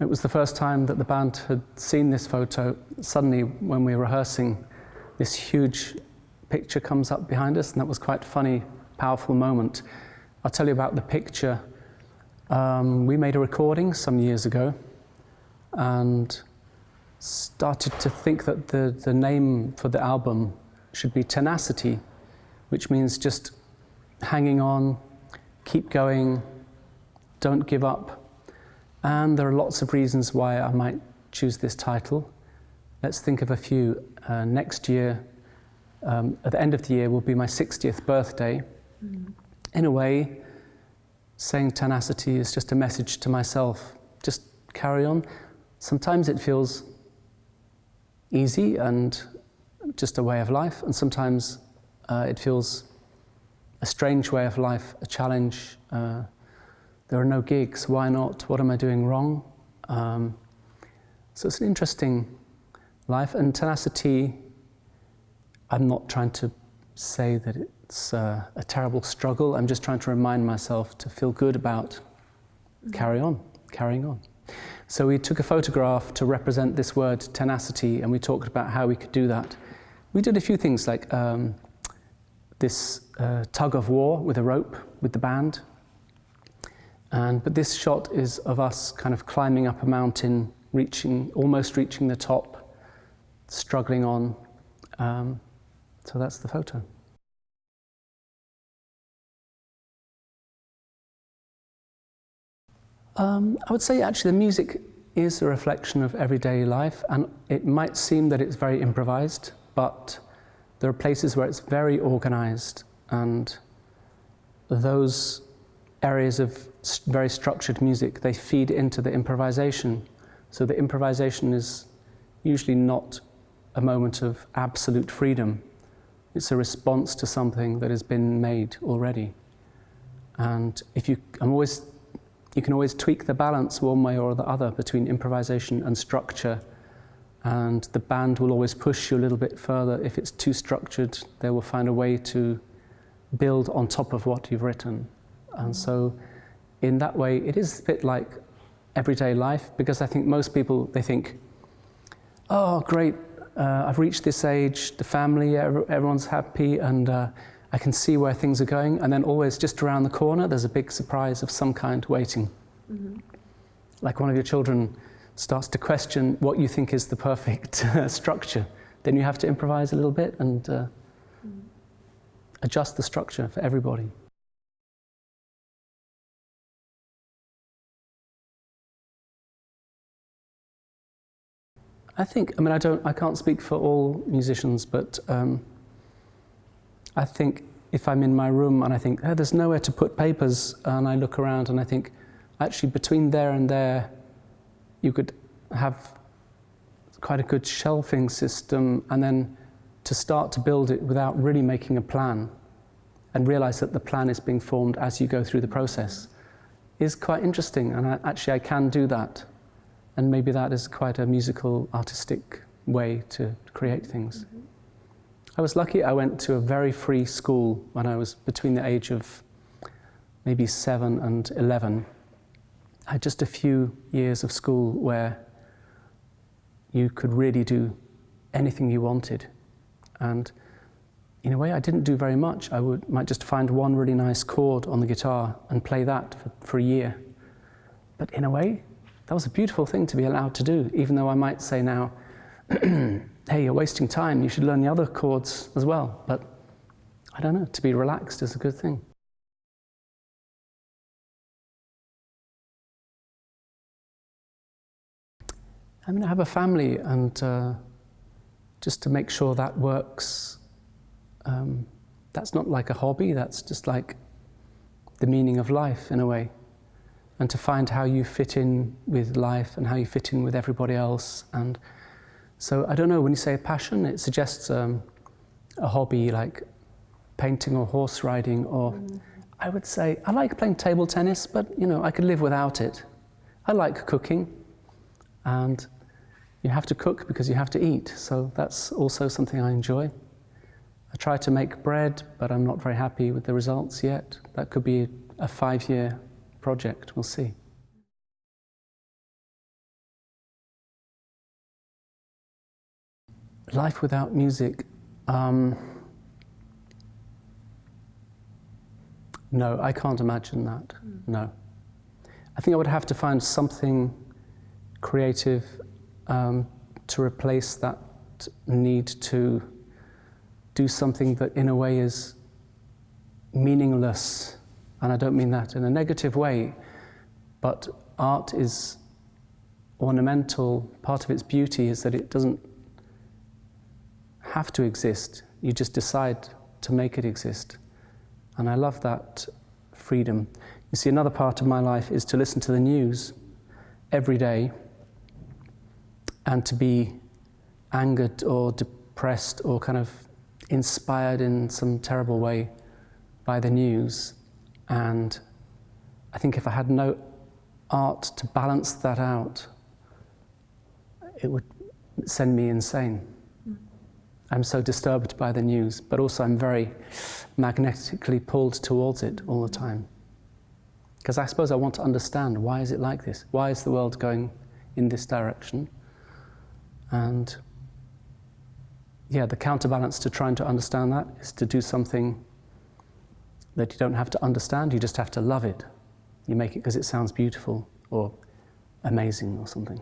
It was the first time that the band had seen this photo. Suddenly, when we were rehearsing, this huge picture comes up behind us, and that was quite a funny, powerful moment. I'll tell you about the picture. We made a recording some years ago and started to think that the name for the album should be Tenacity, which means just hanging on, keep going, don't give up. And there are lots of reasons why I might choose this title. Let's think of a few. Next year, at the end of the year, will be my 60th birthday. In a way, saying tenacity is just a message to myself. Just carry on. Sometimes it feels easy and just a way of life, and sometimes it feels a strange way of life, a challenge. There are no gigs, why not? What am I doing wrong? So it's an interesting life, and tenacity, I'm not trying to say that it's a terrible struggle. I'm just trying to remind myself to feel good about carrying on. So we took a photograph to represent this word tenacity, and we talked about how we could do that. We did a few things like this tug of war with a rope with the band. But this shot is of us kind of climbing up a mountain, almost reaching the top, struggling on. So that's the photo. I would say actually the music is a reflection of everyday life, and it might seem that it's very improvised, but there are places where it's very organized, and those areas of very structured music, they feed into the improvisation. So the improvisation is usually not a moment of absolute freedom. It's a response to something that has been made already. And you can always tweak the balance one way or the other between improvisation and structure. And the band will always push you a little bit further. If it's too structured, they will find a way to build on top of what you've written. And so in that way, it is a bit like everyday life, because I think most people, they think, oh, great, I've reached this age, the family, everyone's happy, and I can see where things are going. And then always just around the corner, there's a big surprise of some kind waiting. Like one of your children starts to question what you think is the perfect structure. Then you have to improvise a little bit and adjust the structure for everybody. I can't speak for all musicians, but I think if I'm in my room and I think, oh, there's nowhere to put papers, and I look around and I think, actually between there and there, you could have quite a good shelving system, and then to start to build it without really making a plan and realize that the plan is being formed as you go through the process is quite interesting, and I can do that. And maybe that is quite a musical, artistic way to create things. I was lucky I went to a very free school when I was between the age of maybe 7 and 11. I had just a few years of school where you could really do anything you wanted. And in a way, I didn't do very much. Might just find one really nice chord on the guitar and play that for a year. But in a way, that was a beautiful thing to be allowed to do, even though I might say now, hey, you're wasting time, you should learn the other chords as well. But I don't know, to be relaxed is a good thing. I have a family, and just to make sure that works, that's not like a hobby, that's just like the meaning of life in a way. And to find how you fit in with life and how you fit in with everybody else. And so, I don't know, when you say a passion, it suggests a hobby like painting or horse riding, or I would say, I like playing table tennis, but I could live without it. I like cooking, and you have to cook because you have to eat, so that's also something I enjoy. I try to make bread, but I'm not very happy with the results yet. That could be a 5-year project, we'll see. Life without music. No, I can't imagine that. No. I think I would have to find something creative to replace that need to do something that in a way is meaningless. And I don't mean that in a negative way, but art is ornamental. Part of its beauty is that it doesn't have to exist. You just decide to make it exist. And I love that freedom. You see, another part of my life is to listen to the news every day and to be angered or depressed or kind of inspired in some terrible way by the news. And I think if I had no art to balance that out, it would send me insane. I'm so disturbed by the news, but also I'm very magnetically pulled towards it all the time. Because I suppose I want to understand, why is it like this? Why is the world going in this direction? And yeah, the counterbalance to trying to understand that is to do something that you don't have to understand, you just have to love it. You make it because it sounds beautiful or amazing or something.